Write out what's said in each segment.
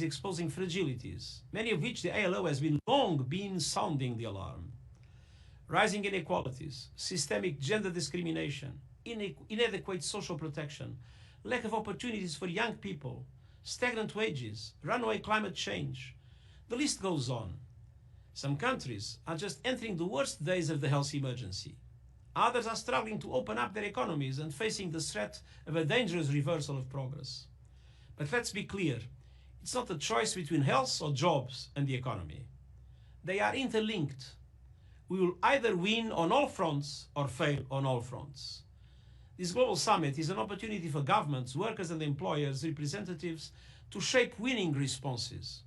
is exposing fragilities, many of which the ILO has long been sounding the alarm. Rising inequalities, systemic gender discrimination, inadequate social protection, lack of opportunities for young people, stagnant wages, runaway climate change. The list goes on. Some countries are just entering the worst days of the health emergency. Others are struggling to open up their economies and facing the threat of a dangerous reversal of progress. But let's be clear, it's not a choice between health or jobs and the economy. They are interlinked. We will either win on all fronts or fail on all fronts. This global summit is an opportunity for governments, workers and employers, representatives to shape winning responses.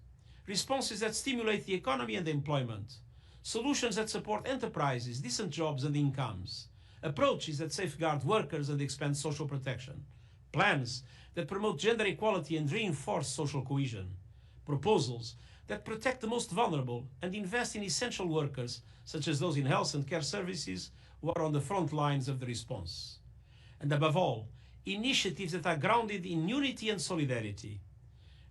Responses that stimulate the economy and employment. Solutions that support enterprises, decent jobs and incomes. Approaches that safeguard workers and expand social protection. Plans that promote gender equality and reinforce social cohesion. Proposals that protect the most vulnerable and invest in essential workers, such as those in health and care services who are on the front lines of the response. And above all, initiatives that are grounded in unity and solidarity.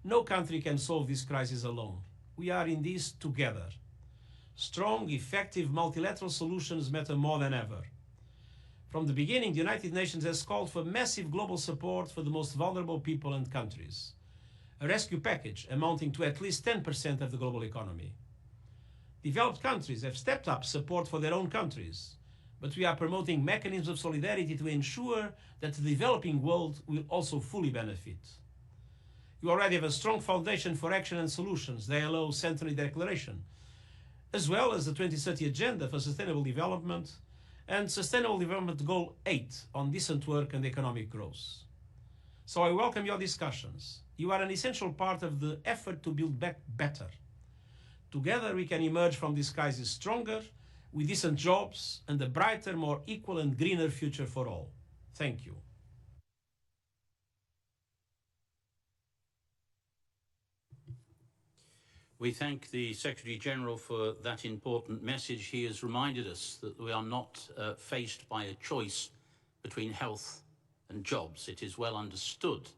No country can solve this crisis alone. We are in this together. Strong, effective multilateral solutions matter more than ever. From the beginning, the United Nations has called for massive global support for the most vulnerable people and countries. A rescue package amounting to at least 10% of the global economy. Developed countries have stepped up support for their own countries, but we are promoting mechanisms of solidarity to ensure that the developing world will also fully benefit. You already have a strong foundation for action and solutions, the ILO Centenary Declaration, as well as the 2030 Agenda for Sustainable Development and Sustainable Development Goal 8 on decent work and economic growth. So I welcome your discussions. You are an essential part of the effort to build back better. Together we can emerge from this crisis stronger, with decent jobs and a brighter, more equal and greener future for all. Thank you. We thank the Secretary-General for that important message. He has reminded us that we are not faced by a choice between health and jobs. It is well understood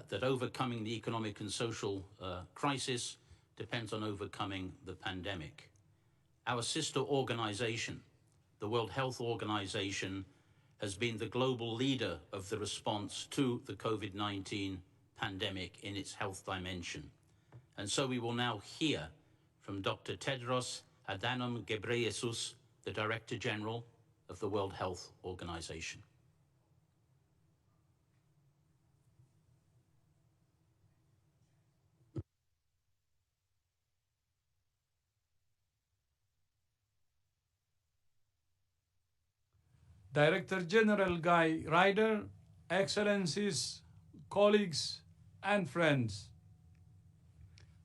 that overcoming the economic and social crisis depends on overcoming the pandemic. Our sister organization, the World Health Organization, has been the global leader of the response to the COVID-19 pandemic in its health dimension. And so we will now hear from Dr. Tedros Adhanom Ghebreyesus, the Director-General of the World Health Organization. Director-General Guy Ryder, Excellencies, colleagues, and friends.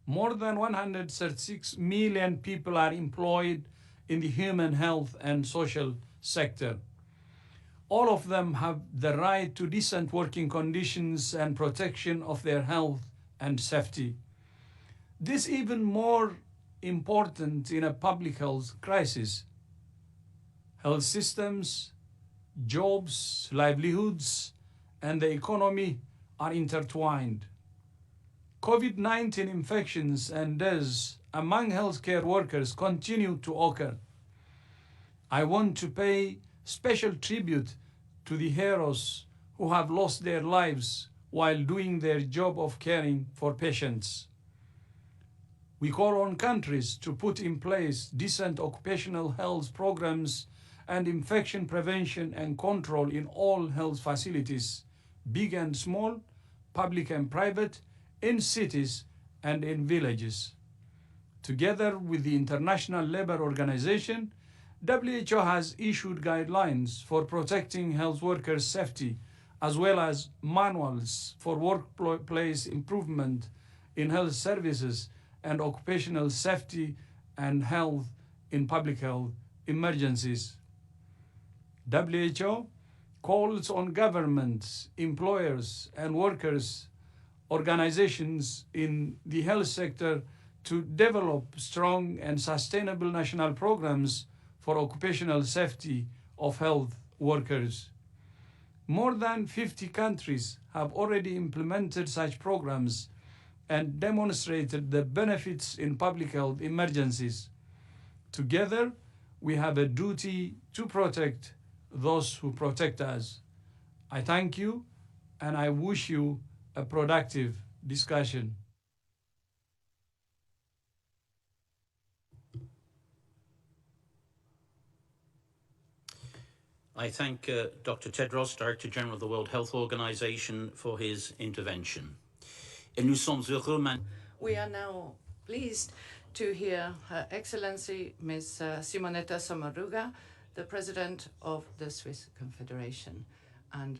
More than 136 million people are employed in the human health and social sector. All of them have the right to decent working conditions and protection of their health and safety. This is even more important in a public health crisis. Health systems, jobs, livelihoods, and the economy are intertwined. COVID-19 infections and deaths among healthcare workers continue to occur. I want to pay special tribute to the heroes who have lost their lives while doing their job of caring for patients. We call on countries to put in place decent occupational health programs and infection prevention and control in all health facilities, big and small, public and private, in cities and in villages. Together with the International Labour Organization, WHO has issued guidelines for protecting health workers' safety, as well as manuals for workplace improvement in health services and occupational safety and health in public health emergencies. WHO calls on governments, employers, and workers' organizations in the health sector to develop strong and sustainable national programs for occupational safety of health workers. More than 50 countries have already implemented such programs, and demonstrated the benefits in public health emergencies. Together, we have a duty to protect those who protect us. I thank you, and I wish you a productive discussion. I thank Dr. Tedros, Director-General of the World Health Organization, for his intervention. We are now pleased to hear Her Excellency Ms. Simonetta Sommaruga, the President of the Swiss Confederation and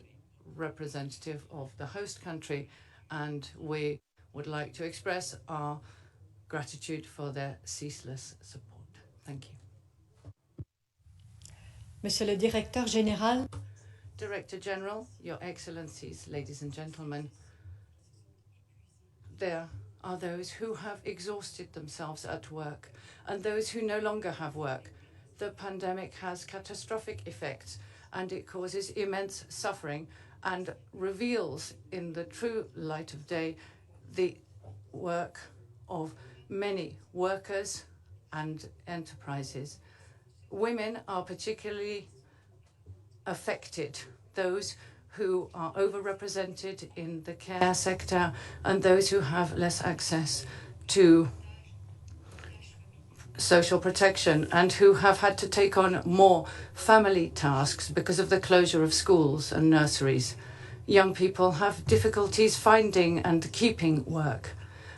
representative of the host country, and we would like to express our gratitude for their ceaseless support. Thank you. Monsieur le Directeur Général, Director General, Your Excellencies, ladies and gentlemen, there are those who have exhausted themselves at work and those who no longer have work. The pandemic has catastrophic effects and it causes immense suffering and reveals in the true light of day the work of many workers and enterprises. Women are particularly affected, those who are overrepresented in the care sector and those who have less access to social protection and who have had to take on more family tasks because of the closure of schools and nurseries. Young people have difficulties finding and keeping work,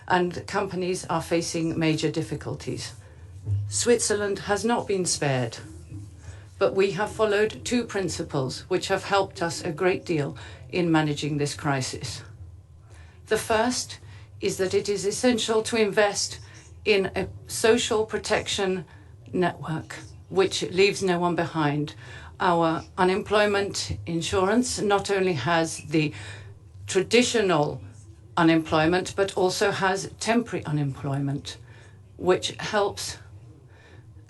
and companies are facing major difficulties. Switzerland has not been spared, but we have followed two principles which have helped us a great deal in managing this crisis. The first is that it is essential to invest in a social protection network which leaves no one behind. Our unemployment insurance not only has the traditional unemployment, but also has temporary unemployment, which helps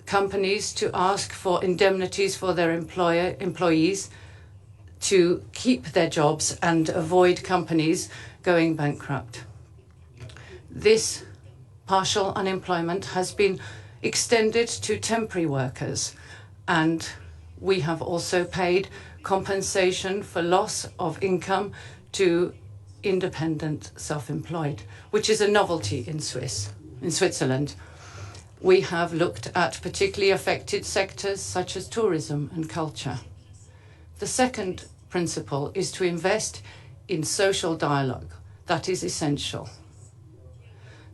companies to ask for indemnities for their employees to keep their jobs and avoid companies going bankrupt. This partial unemployment has been extended to temporary workers, and we have also paid compensation for loss of income to independent self-employed, which is a novelty in Switzerland. We have looked at particularly affected sectors such as tourism and culture. The second principle is to invest in social dialogue. That is essential.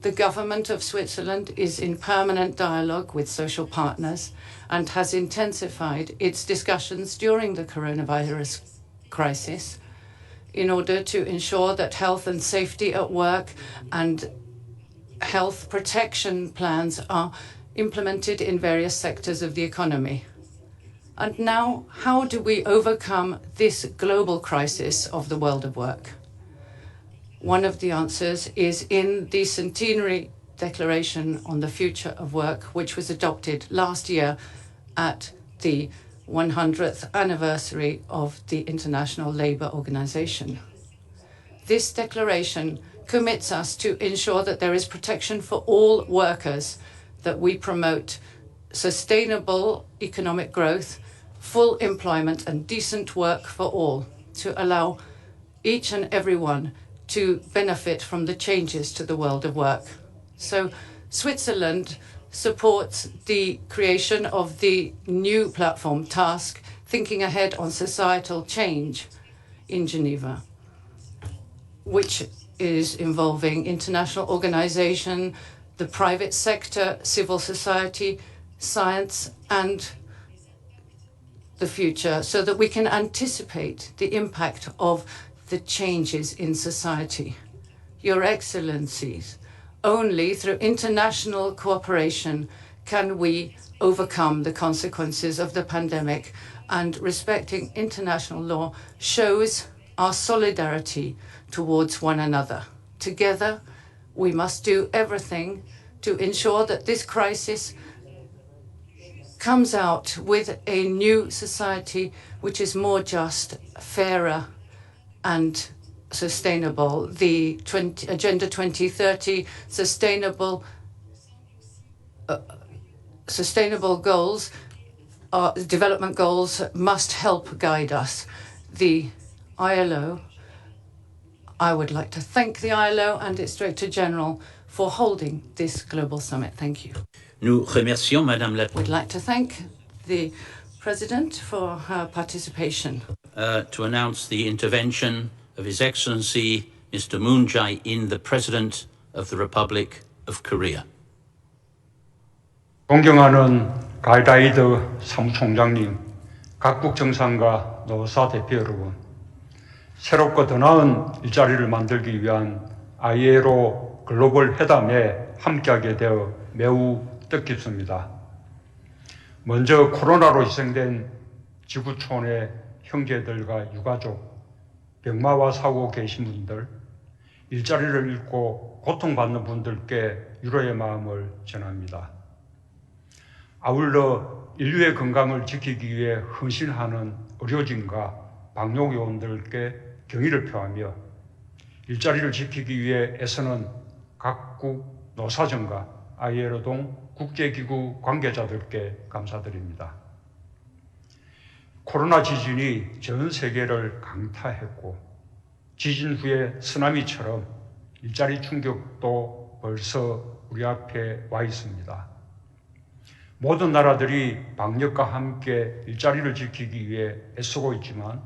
The government of Switzerland is in permanent dialogue with social partners and has intensified its discussions during the coronavirus crisis in order to ensure that health and safety at work and health protection plans are implemented in various sectors of the economy. And now, how do we overcome this global crisis of the world of work? One of the answers is in the Centenary Declaration on the Future of Work, which was adopted last year at the 100th anniversary of the International Labour Organization. This declaration commits us to ensure that there is protection for all workers, that we promote sustainable economic growth, full employment and decent work for all, to allow each and everyone to benefit from the changes to the world of work. So Switzerland supports the creation of the new platform task, Thinking Ahead on Societal Change in Geneva, which is involving international organization, the private sector, civil society, science, and the future, so that we can anticipate the impact of the changes in society. Your Excellencies, only through international cooperation can we overcome the consequences of the pandemic, and respecting international law shows our solidarity towards one another. Together, we must do everything to ensure that this crisis comes out with a new society which is more just, fairer, and sustainable. The Agenda 2030 sustainable goals, development goals, must help guide us. The ILO, I would like to thank the ILO and its Director General for holding this global summit. Thank you. Nous remercions Madame la We'd like to thank the President for her participation. To announce the intervention of His Excellency Mr. Moon Jae-in, the President of the Republic of Korea. 존경하는 가이라이더 사무총장님, 각국 정상과 노사 대표 여러분, 새롭고 더 나은 일자리를 만들기 위한 ILO 글로벌 회담에 함께하게 되어 매우 뜻깊습니다. 먼저 코로나로 희생된 지구촌의 형제들과 유가족, 병마와 싸우고 계신 분들, 일자리를 잃고 고통받는 분들께 위로의 마음을 전합니다. 아울러 인류의 건강을 지키기 위해 헌신하는 의료진과 방역요원들께 경의를 표하며 일자리를 지키기 위해 애쓰는 각국 노사정과 ILO 등 국제기구 관계자들께 감사드립니다. 코로나 지진이 전 세계를 강타했고 지진 후에 쓰나미처럼 일자리 충격도 벌써 우리 앞에 와 있습니다. 모든 나라들이 방역과 함께 일자리를 지키기 위해 애쓰고 있지만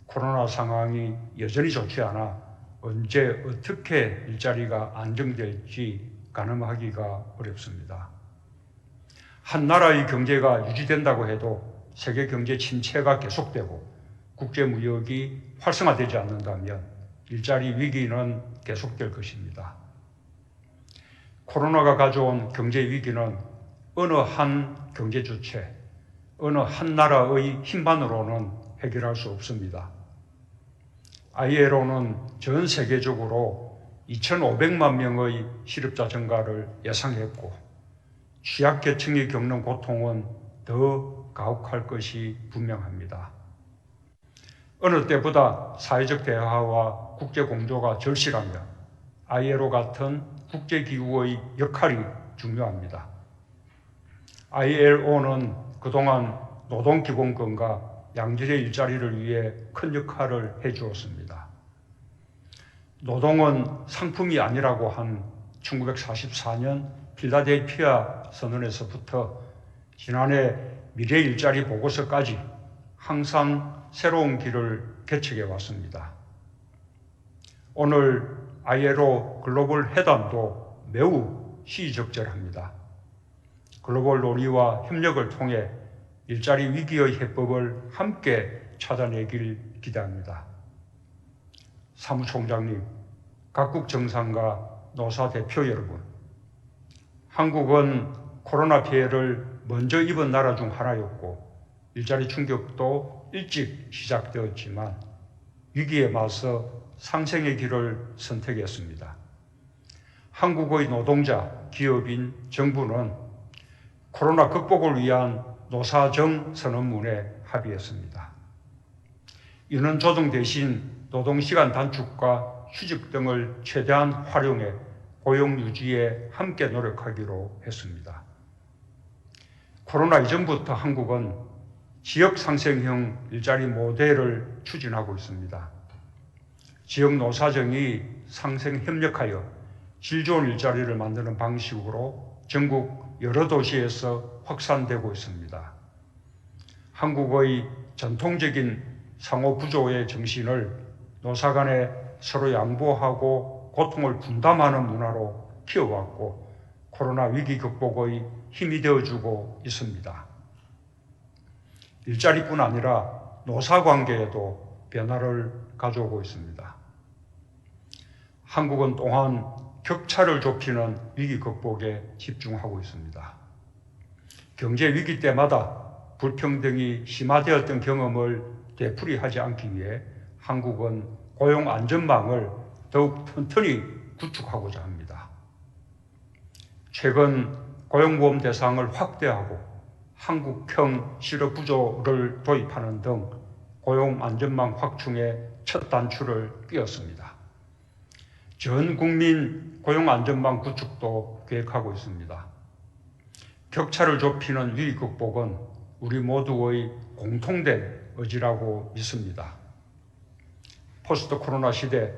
코로나 상황이 여전히 좋지 않아 언제 어떻게 일자리가 안정될지 가늠하기가 어렵습니다. 한 나라의 경제가 유지된다고 해도 세계 경제 침체가 계속되고 국제 무역이 활성화되지 않는다면 일자리 위기는 계속될 것입니다. 코로나가 가져온 경제 위기는 어느 한 경제 주체, 어느 한 나라의 힘만으로는 해결할 수 없습니다. ILO는 전 세계적으로 2,500만 명의 실업자 증가를 예상했고 취약계층이 겪는 고통은 더 가혹할 것이 분명합니다. 어느 때보다 사회적 대화와 국제공조가 절실하며 ILO 같은 국제기구의 역할이 중요합니다. ILO는 그동안 노동기본권과 양질의 일자리를 위해 큰 역할을 해주었습니다. 노동은 상품이 아니라고 한 1944년 필라델피아 선언에서부터 지난해 미래 일자리 보고서까지 항상 새로운 길을 개척해 왔습니다. 오늘 ILO 글로벌 회담도 매우 시의적절합니다. 글로벌 논의와 협력을 통해 일자리 위기의 해법을 함께 찾아내길 기대합니다. 사무총장님, 각국 정상과 노사 대표 여러분, 한국은 코로나 피해를 먼저 입은 나라 중 하나였고 일자리 충격도 일찍 시작되었지만 위기에 맞서 상생의 길을 선택했습니다. 한국의 노동자, 기업인, 정부는 코로나 극복을 위한 노사정 선언문에 합의했습니다. 이는 조정 대신 노동시간 단축과 휴직 등을 최대한 활용해 고용 유지에 함께 노력하기로 했습니다. 코로나 이전부터 한국은 지역 상생형 일자리 모델을 추진하고 있습니다. 지역 노사정이 상생 협력하여 질 좋은 일자리를 만드는 방식으로 전국 여러 도시에서 확산되고 있습니다. 한국의 전통적인 상호 부조의 정신을 노사 간에 서로 양보하고 고통을 분담하는 문화로 키워왔고 코로나 위기 극복의 힘이 되어주고 있습니다. 일자리뿐 아니라 노사관계에도 변화를 가져오고 있습니다. 한국은 또한 격차를 좁히는 위기 극복에 집중하고 있습니다. 경제 위기 때마다 불평등이 심화되었던 경험을 되풀이하지 않기 위해 한국은 고용 안전망을 더욱 튼튼히 구축하고자 합니다. 최근 고용보험 대상을 확대하고 한국형 실업부조를 도입하는 등 고용 안전망 확충의 첫 단추를 끼웠습니다. 전 국민 고용 안전망 구축도 계획하고 있습니다. 격차를 좁히는 위기 극복은 우리 모두의 공통된 의지라고 믿습니다. 포스트 코로나 시대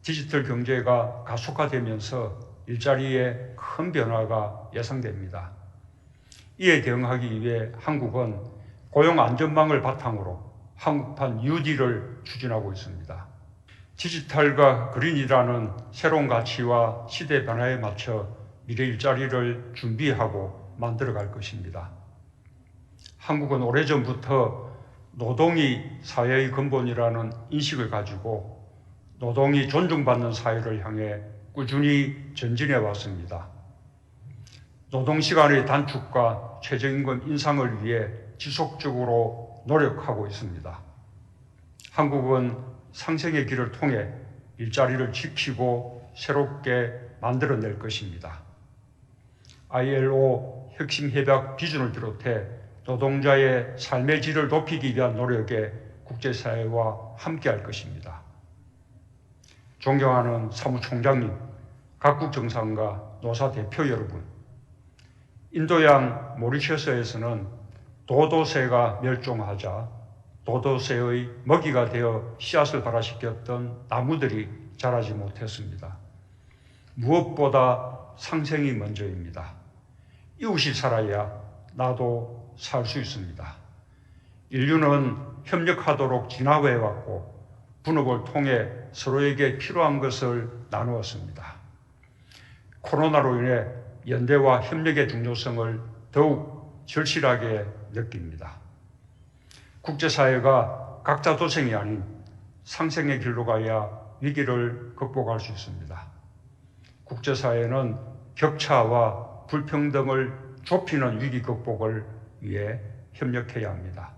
디지털 경제가 가속화되면서 일자리에 큰 변화가 예상됩니다. 이에 대응하기 위해 한국은 고용 안전망을 바탕으로 한국판 뉴딜을 추진하고 있습니다. 디지털과 그린이라는 새로운 가치와 시대 변화에 맞춰 미래 일자리를 준비하고 만들어갈 것입니다. 한국은 오래전부터 노동이 사회의 근본이라는 인식을 가지고 노동이 존중받는 사회를 향해 꾸준히 전진해 왔습니다. 노동시간의 단축과 최저임금 인상을 위해 지속적으로 노력하고 있습니다. 한국은 상생의 길을 통해 일자리를 지키고 새롭게 만들어낼 것입니다. ILO 핵심 협약 기준을 비롯해 노동자의 삶의 질을 높이기 위한 노력에 국제사회와 함께할 것입니다. 존경하는 사무총장님, 각국 정상과 노사 대표 여러분, 인도양 모리셔스에서는 도도새가 멸종하자 도도새의 먹이가 되어 씨앗을 발화시켰던 나무들이 자라지 못했습니다. 무엇보다 상생이 먼저입니다. 이웃이 살아야 나도 살 수 있습니다. 인류는 협력하도록 진화해왔고 분업을 통해 서로에게 필요한 것을 나누었습니다. 코로나로 인해 연대와 협력의 중요성을 더욱 절실하게 느낍니다. 국제사회가 각자 도생이 아닌 상생의 길로 가야 위기를 극복할 수 있습니다. 국제사회는 격차와 불평등을 좁히는 위기 극복을 위해 협력해야 합니다.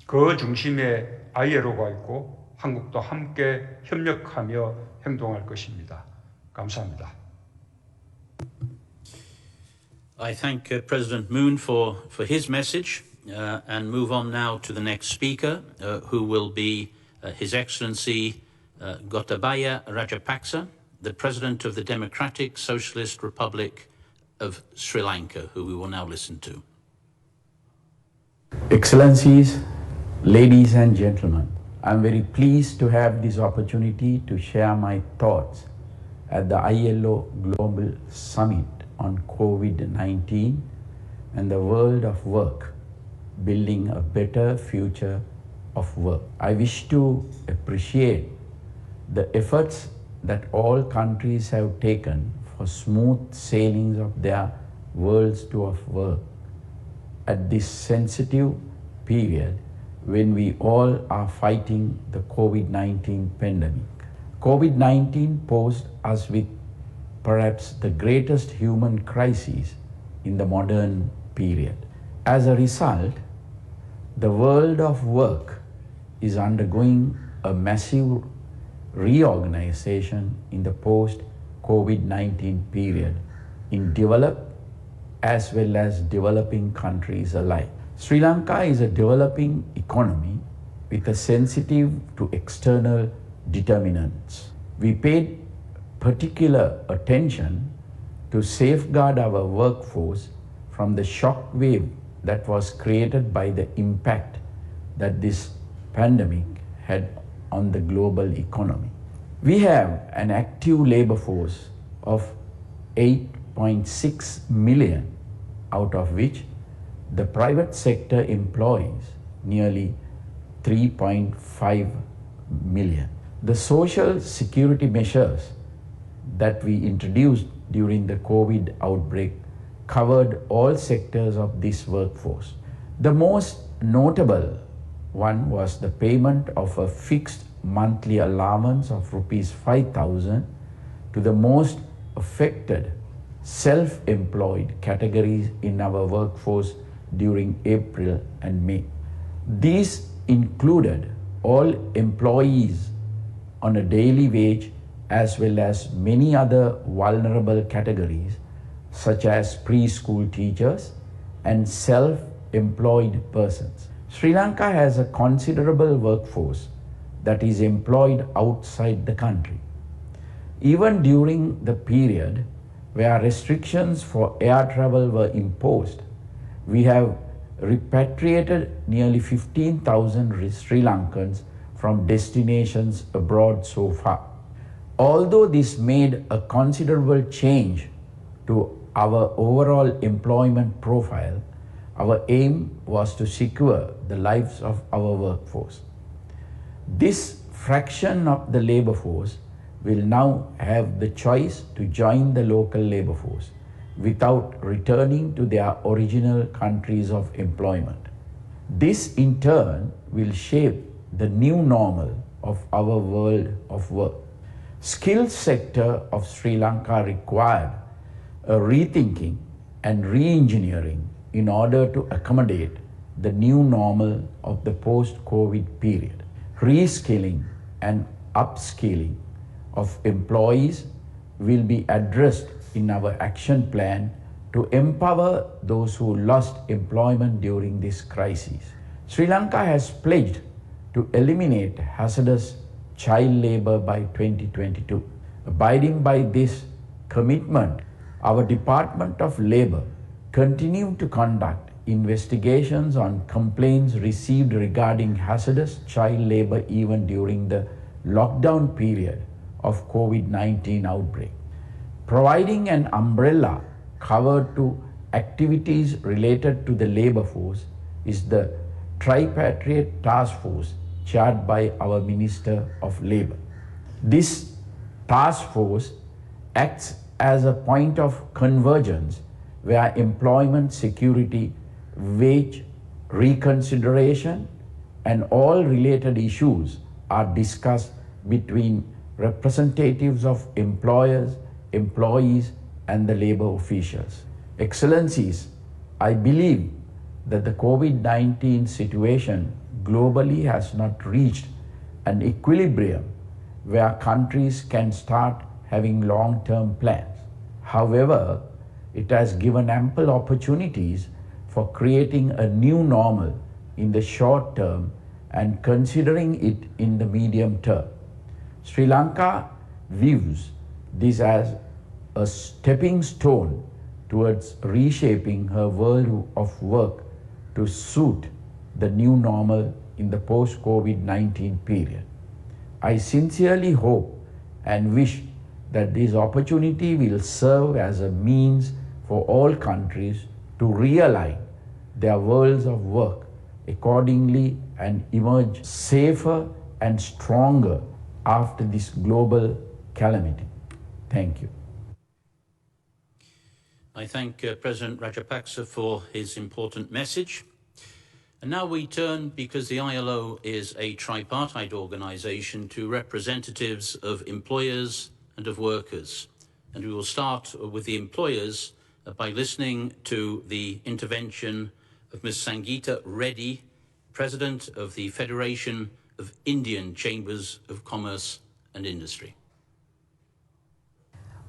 그 중심에 ILO가 있고 한국도 함께 협력하며 행동할 것입니다. 감사합니다. I thank President Moon for his message and move on now to the next speaker, who will be His Excellency Gotabaya Rajapaksa, the President of the Democratic Socialist Republic of Sri Lanka, who we will now listen to. Excellencies, ladies and gentlemen, I'm very pleased to have this opportunity to share my thoughts at the ILO Global Summit on COVID-19 and the world of work, building a better future of work. I wish to appreciate the efforts that all countries have taken for smooth sailings of their world's tour of work at this sensitive period when we all are fighting the COVID-19 pandemic. COVID-19 posed us with perhaps the greatest human crisis in the modern period. As a result, the world of work is undergoing a massive reorganization in the post-COVID-19 period in developed as well as developing countries alike. Sri Lanka is a developing economy with a sensitive to external determinants. We paid particular attention to safeguard our workforce from the shock wave that was created by the impact that this pandemic had on the global economy. We have an active labor force of 8.6 million, out of which the private sector employs nearly 3.5 million. The social security measures that we introduced during the COVID outbreak covered all sectors of this workforce. The most notable one was the payment of a fixed monthly allowance of rupees 5,000 to the most affected self-employed categories in our workforce during April and May. These included all employees on a daily wage as well as many other vulnerable categories such as preschool teachers and self-employed persons. Sri Lanka has a considerable workforce that is employed outside the country. Even during the period where restrictions for air travel were imposed, we have repatriated nearly 15,000 Sri Lankans from destinations abroad so far. Although this made a considerable change to our overall employment profile, our aim was to secure the lives of our workforce. This fraction of the labor force will now have the choice to join the local labor force without returning to their original countries of employment. This in turn will shape the new normal of our world of work. Skills sector of Sri Lanka required a rethinking and re-engineering in order to accommodate the new normal of the post-COVID period. Reskilling and upskilling of employees will be addressed in our action plan to empower those who lost employment during this crisis. Sri Lanka has pledged to eliminate hazardous child labor by 2022. Abiding by this commitment, our Department of Labor continued to conduct investigations on complaints received regarding hazardous child labor even during the lockdown period of COVID-19 outbreak. Providing an umbrella cover to activities related to the labor force is the tripartite task force chaired by our Minister of Labor. This task force acts as a point of convergence where employment security, wage reconsideration, and all related issues are discussed between representatives of employers, employees, and the labor officials. Excellencies, I believe that the COVID-19 situation globally has not reached an equilibrium where countries can start having long-term plans. However, it has given ample opportunities for creating a new normal in the short term and considering it in the medium term. Sri Lanka views this as a stepping stone towards reshaping her world of work to suit the new normal in the post-COVID-19 period. I sincerely hope and wish that this opportunity will serve as a means for all countries to realign their worlds of work accordingly and emerge safer and stronger after this global calamity. Thank you. I thank President Rajapaksa for his important message. And now we turn, because the ILO is a tripartite organization, to representatives of employers and of workers. And we will start with the employers by listening to the intervention of Ms. Sangeeta Reddy, President of the Federation of Indian Chambers of Commerce and Industry.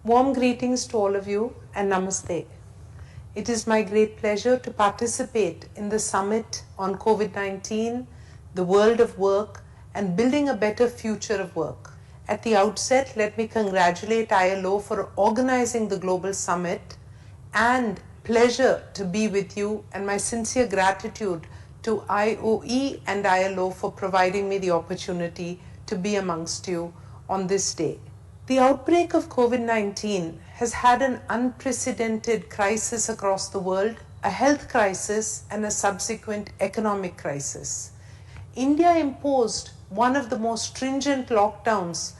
Warm greetings to all of you and namaste. It is my great pleasure to participate in the summit on COVID-19, the world of work, and building a better future of work. At the outset, let me congratulate ILO for organizing the global summit, and pleasure to be with you, and my sincere gratitude to IOE and ILO for providing me the opportunity to be amongst you on this day. The outbreak of COVID-19 has had an unprecedented crisis across the world, a health crisis and a subsequent economic crisis. India imposed one of the most stringent lockdowns,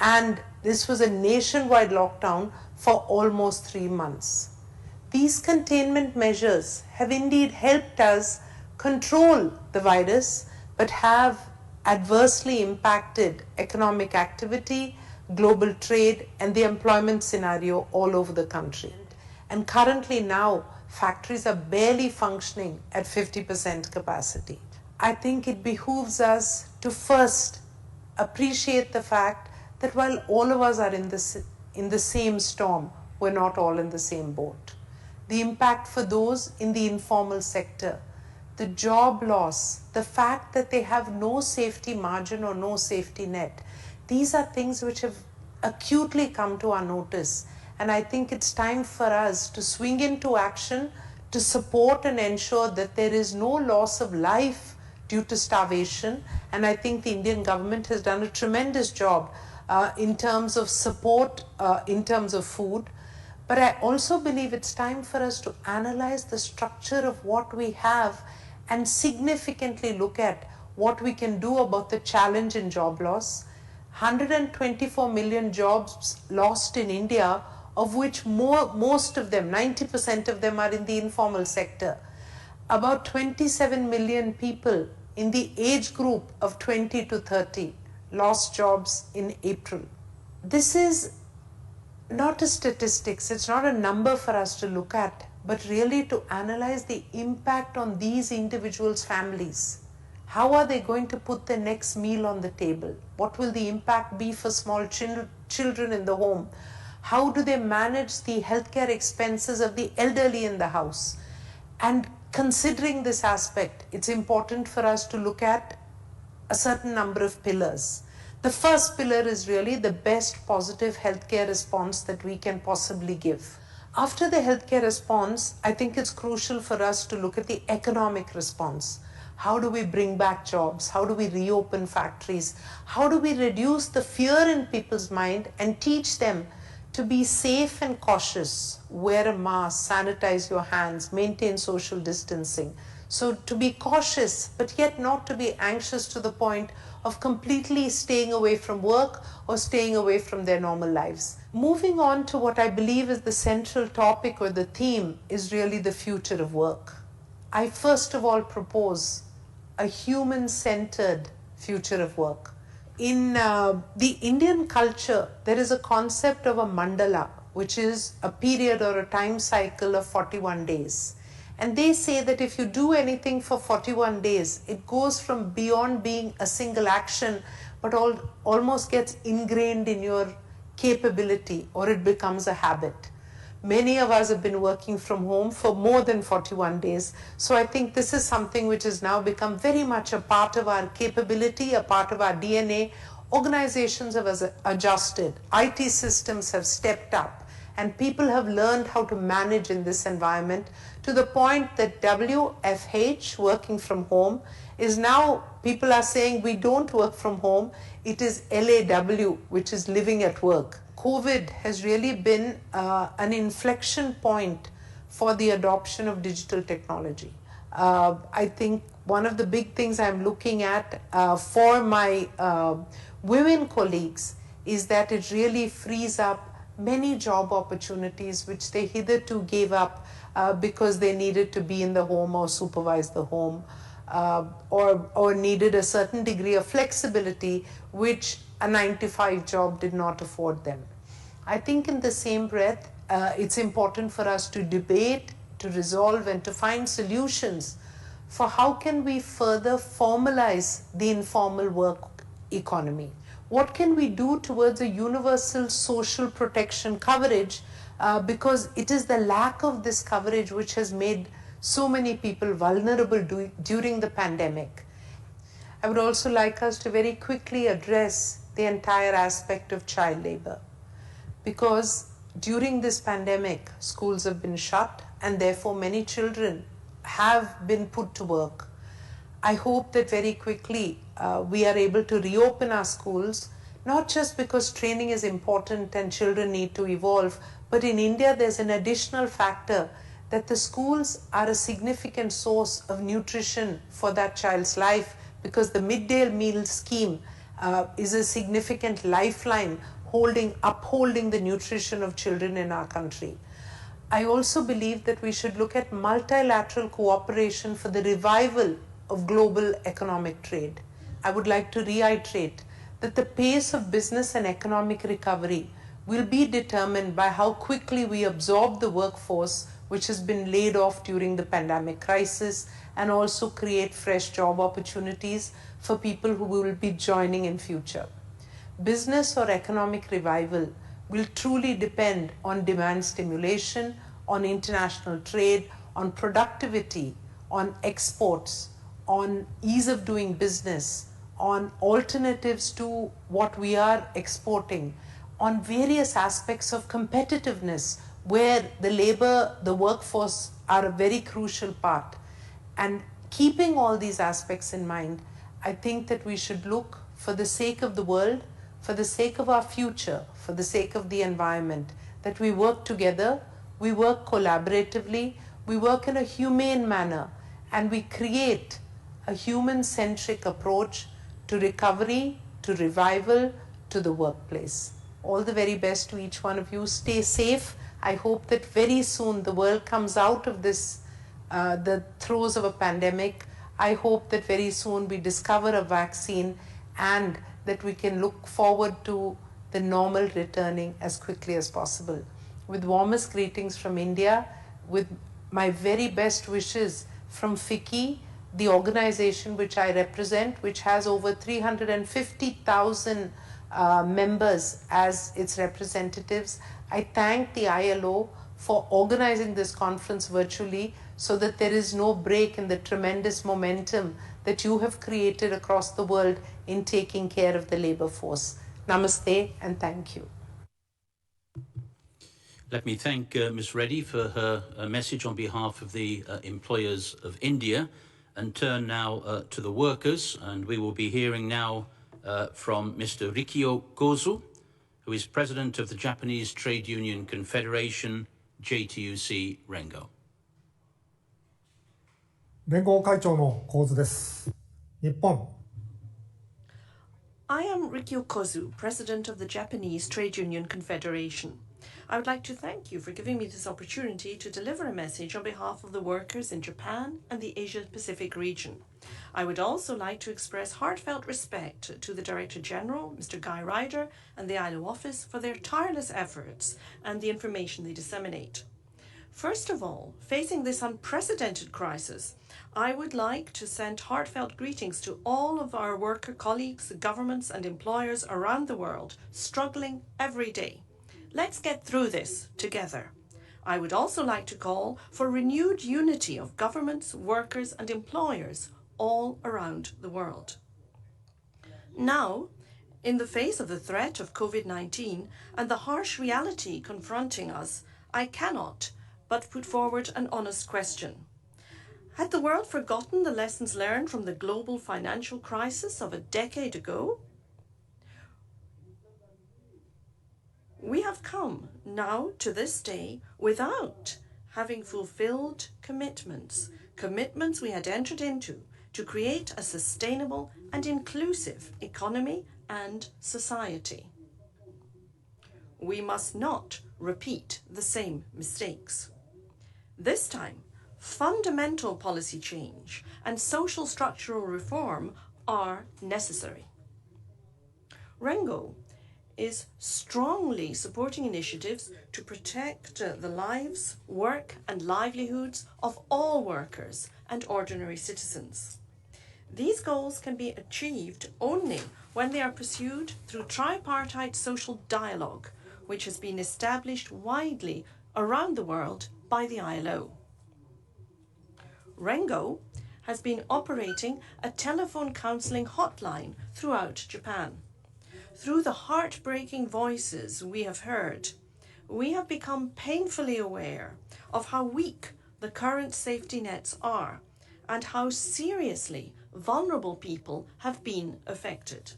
and this was a nationwide lockdown for almost 3 months. These containment measures have indeed helped us control the virus, but have adversely impacted economic activity, global trade, and the employment scenario all over the country. And currently now, factories are barely functioning at 50% capacity. I think it behooves us to first appreciate the fact that while all of us are in the same storm, we're not all in the same boat. The impact for those in the informal sector, the job loss, the fact that they have no safety margin or no safety net. These are things which have acutely come to our notice. And I think it's time for us to swing into action to support and ensure that there is no loss of life due to starvation. And I think the Indian government has done a tremendous job in terms of support, in terms of food. But I also believe it's time for us to analyze the structure of what we have and significantly look at what we can do about the challenge in job loss. 124 million jobs lost in India, of which most of them, 90% of them, are in the informal sector. About 27 million people in the age group of 20 to 30 lost jobs in April. This is not a statistics, it's not a number for us to look at, but really to analyze the impact on these individuals' families. How are they going to put their next meal on the table? What will the impact be for small children in the home? How do they manage the healthcare expenses of the elderly in the house? And considering this aspect, it's important for us to look at a certain number of pillars. The first pillar is really the best positive healthcare response that we can possibly give. After the healthcare response, I think it's crucial for us to look at the economic response. How do we bring back jobs? How do we reopen factories? How do we reduce the fear in people's mind and teach them to be safe and cautious? Wear a mask, sanitize your hands, maintain social distancing. So to be cautious, but yet not to be anxious to the point of completely staying away from work or staying away from their normal lives. Moving on to what I believe is the central topic or the theme is really the future of work. I first of all propose a human-centered future of work. In the Indian culture, there is a concept of a mandala, which is a period or a time cycle of 41 days. And they say that if you do anything for 41 days, it goes from beyond being a single action, but almost gets ingrained in your capability, or it becomes a habit. Many of us have been working from home for more than 41 days. So I think this is something which has now become very much a part of our capability, a part of our DNA. Organizations have adjusted, IT systems have stepped up, and people have learned how to manage in this environment, to the point that WFH, working from home, is now, people are saying we don't work from home, it is LAW, which is living at work. COVID has really been an inflection point for the adoption of digital technology. I think one of the big things I'm looking at for my women colleagues is that it really frees up many job opportunities which they hitherto gave up because they needed to be in the home or supervise the home, or needed a certain degree of flexibility which a 9-to-5 job did not afford them. I think in the same breath, it's important for us to debate, to resolve, and to find solutions for how can we further formalize the informal work economy. What can we do towards a universal social protection coverage, because it is the lack of this coverage which has made so many people vulnerable during the pandemic. I would also like us to very quickly address the entire aspect of child labor, because during this pandemic, schools have been shut and therefore many children have been put to work. I hope that very quickly we are able to reopen our schools, not just because training is important and children need to evolve, but in India there's an additional factor that the schools are a significant source of nutrition for that child's life, because the midday meal scheme is a significant lifeline upholding the nutrition of children in our country. I also believe that we should look at multilateral cooperation for the revival of global economic trade. I would like to reiterate that the pace of business and economic recovery will be determined by how quickly we absorb the workforce which has been laid off during the pandemic crisis, and also create fresh job opportunities for people who will be joining in future. Business or economic revival will truly depend on demand stimulation, on international trade, on productivity, on exports, on ease of doing business, on alternatives to what we are exporting, on various aspects of competitiveness where the workforce are a very crucial part. And keeping all these aspects in mind, I think that we should look, for the sake of the world, for the sake of our future, for the sake of the environment, that we work together, we work collaboratively, we work in a humane manner, and we create a human-centric approach to recovery, to revival, to the workplace. All the very best to each one of you. Stay safe. I hope that very soon the world comes out of this, the throes of a pandemic. I hope that very soon we discover a vaccine and that we can look forward to the normal returning as quickly as possible. With warmest greetings from India, with my very best wishes from FICCI, the organization which I represent, which has over 350,000 members as its representatives. I thank the ILO for organizing this conference virtually so that there is no break in the tremendous momentum that you have created across the world in taking care of the labor force. Namaste and thank you. Let me thank Ms. Reddy for her message on behalf of the employers of India, and turn now to the workers, and we will be hearing now from Mr. Rikio Kozu, who is president of the Japanese Trade Union Confederation, JTUC RENGO. 連合会長の構図です。日本 I am Rikio Kozu, president of the Japanese Trade Union Confederation. I would like to thank you for giving me this opportunity to deliver a message on behalf of the workers in Japan and the Asia-Pacific region. I would also like to express heartfelt respect to the Director-General, Mr. Guy Ryder, and the ILO office for their tireless efforts and the information they disseminate. First of all, facing this unprecedented crisis, I would like to send heartfelt greetings to all of our worker colleagues, governments and employers around the world, struggling every day. Let's get through this together. I would also like to call for renewed unity of governments, workers and employers all around the world. Now, in the face of the threat of COVID-19 and the harsh reality confronting us, I cannot but put forward an honest question. Had the world forgotten the lessons learned from the global financial crisis of a decade ago? We have come now to this day without having fulfilled commitments we had entered into to create a sustainable and inclusive economy and society. We must not repeat the same mistakes. This time, fundamental policy change and social structural reform are necessary. RENGO is strongly supporting initiatives to protect the lives, work and livelihoods of all workers and ordinary citizens. These goals can be achieved only when they are pursued through tripartite social dialogue, which has been established widely around the world by the ILO. RENGO has been operating a telephone counselling hotline throughout Japan. Through the heartbreaking voices we have heard, we have become painfully aware of how weak the current safety nets are and how seriously vulnerable people have been affected.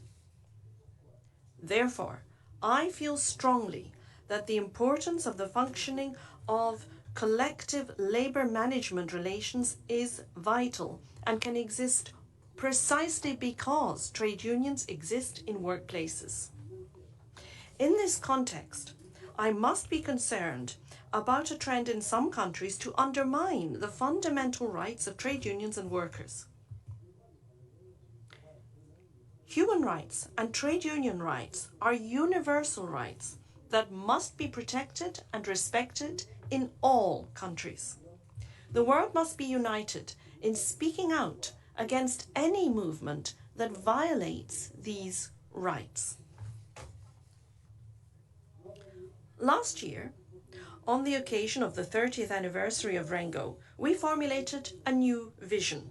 Therefore, I feel strongly that the importance of the functioning of collective labour management relations is vital and can exist precisely because trade unions exist in workplaces. In this context, I must be concerned about a trend in some countries to undermine the fundamental rights of trade unions and workers. Human rights and trade union rights are universal rights that must be protected and respected in all countries. The world must be united in speaking out against any movement that violates these rights. Last year, On the occasion of the 30th anniversary of RENGO, we formulated a new vision,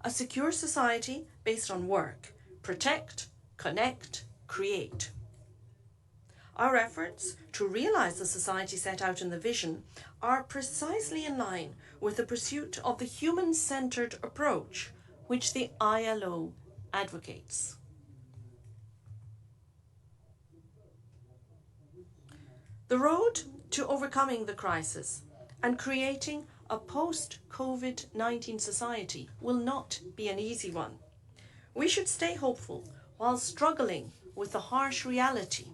a secure society based on work, protect, connect, create. Our efforts to realise the society set out in the vision are precisely in line with the pursuit of the human-centred approach which the ILO advocates. The road to overcoming the crisis and creating a post-COVID-19 society will not be an easy one. We should stay hopeful while struggling with the harsh reality.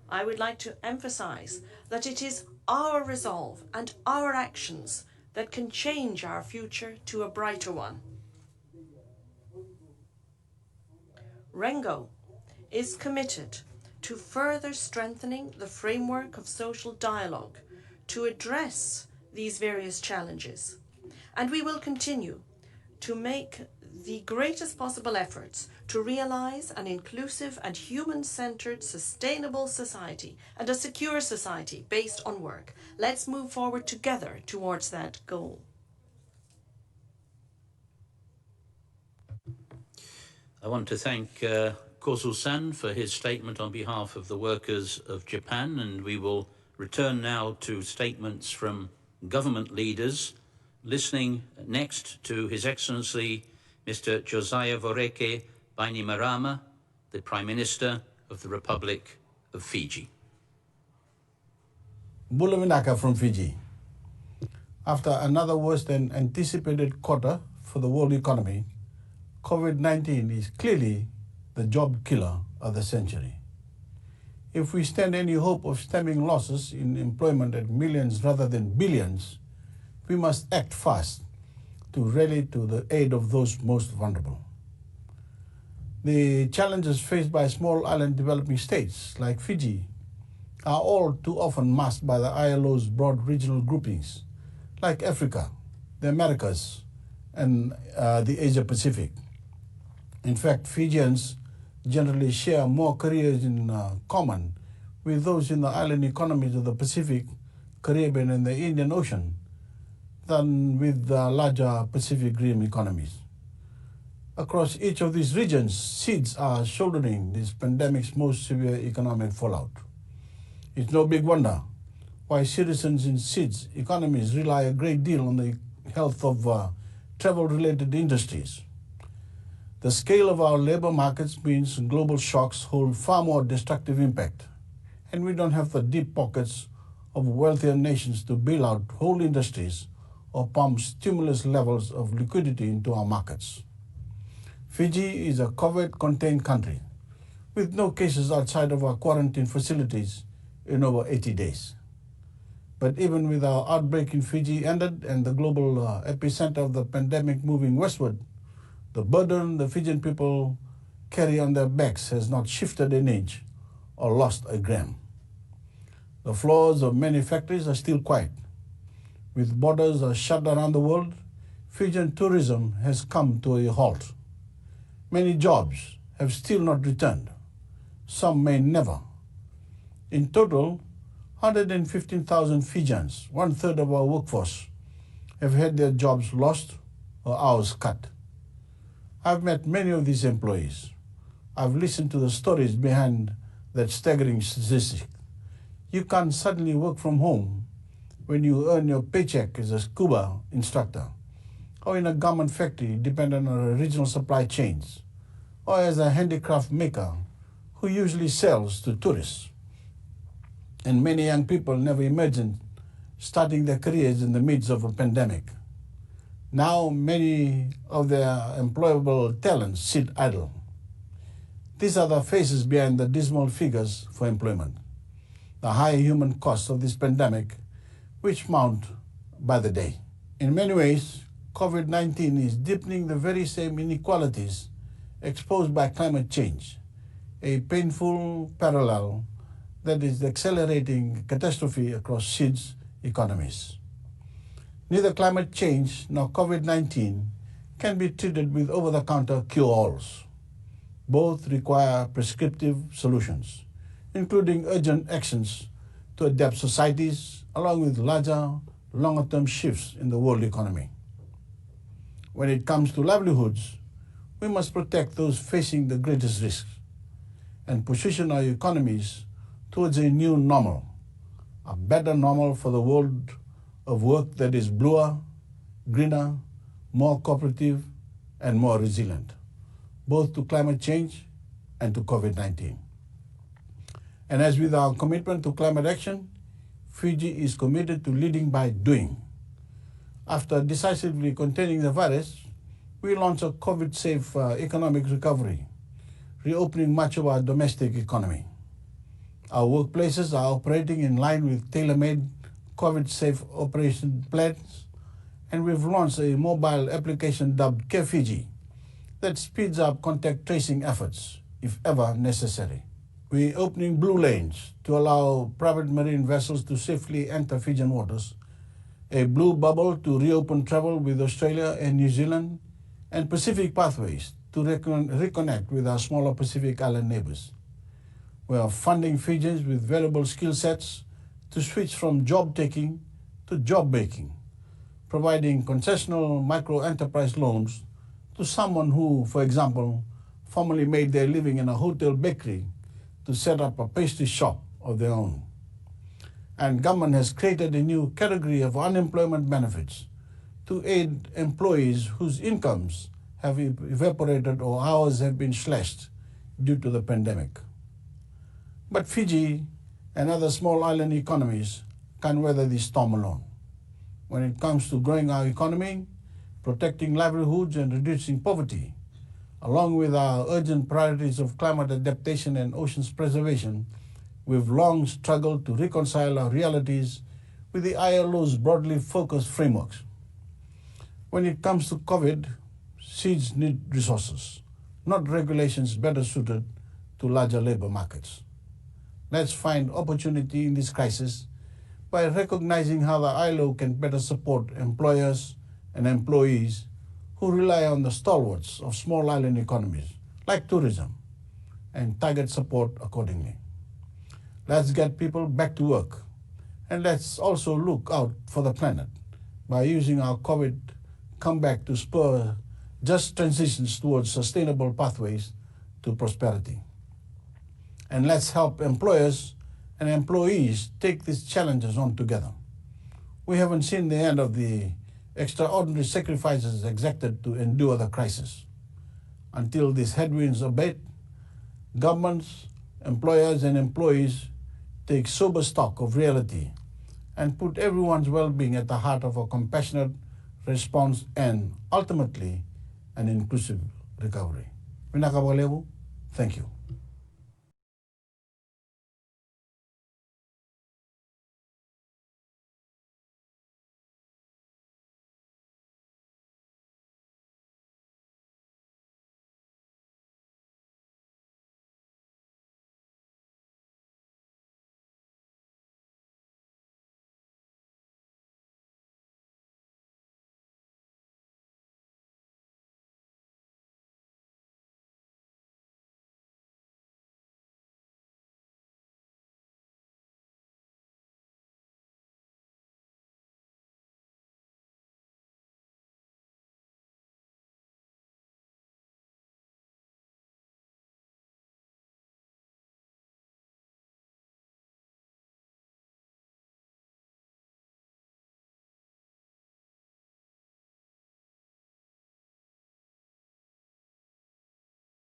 I would like to emphasize that it is our resolve and our actions that can change our future to a brighter one. RENGO is committed to further strengthening the framework of social dialogue to address these various challenges, and we will continue to make the greatest possible efforts to realise an inclusive and human-centred sustainable society and a secure society based on work. Let's move forward together towards that goal. I want to thank Kozu-san for his statement on behalf of the workers of Japan, and we will return now to statements from government leaders, listening next to His Excellency Mr. Josiah Voreke Bainimarama, the Prime Minister of the Republic of Fiji. Bulaminaka from Fiji. After another worse than anticipated quarter for the world economy, COVID-19 is clearly the job killer of the century. If we stand any hope of stemming losses in employment at millions rather than billions, we must act fast to rally to the aid of those most vulnerable. The challenges faced by small island developing states like Fiji are all too often masked by the ILO's broad regional groupings like Africa, the Americas, and the Asia Pacific. In fact, Fijians generally share more careers in common with those in the island economies of the Pacific, Caribbean, and the Indian Ocean than with the larger Pacific Rim economies. Across each of these regions, SIDS are shouldering this pandemic's most severe economic fallout. It's no big wonder why citizens in SIDS economies rely a great deal on the health of travel-related industries. The scale of our labor markets means global shocks hold far more destructive impact, and we don't have the deep pockets of wealthier nations to bail out whole industries or pump stimulus levels of liquidity into our markets. Fiji is a COVID-contained country with no cases outside of our quarantine facilities in over 80 days. But even with our outbreak in Fiji ended and the global epicenter of the pandemic moving westward, the burden the Fijian people carry on their backs has not shifted an inch or lost a gram. The floors of many factories are still quiet. With borders shut around the world, Fijian tourism has come to a halt. Many jobs have still not returned. Some may never. In total, 115,000 Fijians, 1/3 of our workforce, have had their jobs lost or hours cut. I've met many of these employees. I've listened to the stories behind that staggering statistic. You can't suddenly work from home when you earn your paycheck as a scuba instructor, or in a garment factory dependent on regional supply chains, or as a handicraft maker who usually sells to tourists. And many young people never imagined starting their careers in the midst of a pandemic. Now many of their employable talents sit idle. These are the faces behind the dismal figures for employment. The high human costs of this pandemic, which mount by the day. In many ways, COVID-19 is deepening the very same inequalities exposed by climate change, a painful parallel that is accelerating catastrophe across SIDS economies. Neither climate change nor COVID-19 can be treated with over-the-counter cure-alls. Both require prescriptive solutions, including urgent actions to adapt societies along with larger, longer-term shifts in the world economy. When it comes to livelihoods, we must protect those facing the greatest risks and position our economies towards a new normal, a better normal for the world of work that is bluer, greener, more cooperative, and more resilient, both to climate change and to COVID-19. And as with our commitment to climate action, Fiji is committed to leading by doing. After decisively containing the virus, we launched a COVID-safe economic recovery, reopening much of our domestic economy. Our workplaces are operating in line with tailor-made COVID-safe operation plans, and we've launched a mobile application dubbed Care Fiji that speeds up contact tracing efforts, if ever necessary. We're opening blue lanes to allow private marine vessels to safely enter Fijian waters, a blue bubble to reopen travel with Australia and New Zealand, and Pacific pathways to reconnect with our smaller Pacific island neighbors. We are funding Fijians with valuable skill sets to switch from job-taking to job-making, providing concessional micro-enterprise loans to someone who, for example, formerly made their living in a hotel bakery to set up a pastry shop of their own. And government has created a new category of unemployment benefits to aid employees whose incomes have evaporated or hours have been slashed due to the pandemic. But Fiji and other small island economies can't weather this storm alone. When it comes to growing our economy, protecting livelihoods and reducing poverty, along with our urgent priorities of climate adaptation and oceans preservation, we've long struggled to reconcile our realities with the ILO's broadly focused frameworks. When it comes to COVID, seeds need resources, not regulations better suited to larger labor markets. Let's find opportunity in this crisis by recognizing how the ILO can better support employers and employees who rely on the stalwarts of small island economies, like tourism, and target support accordingly. Let's get people back to work, and let's also look out for the planet by using our COVID comeback to spur just transitions towards sustainable pathways to prosperity. And let's help employers and employees take these challenges on together. We haven't seen the end of the extraordinary sacrifices exacted to endure the crisis. Until these headwinds abate, governments, employers, and employees take sober stock of reality and put everyone's well-being at the heart of a compassionate response and, ultimately, an inclusive recovery. Thank you.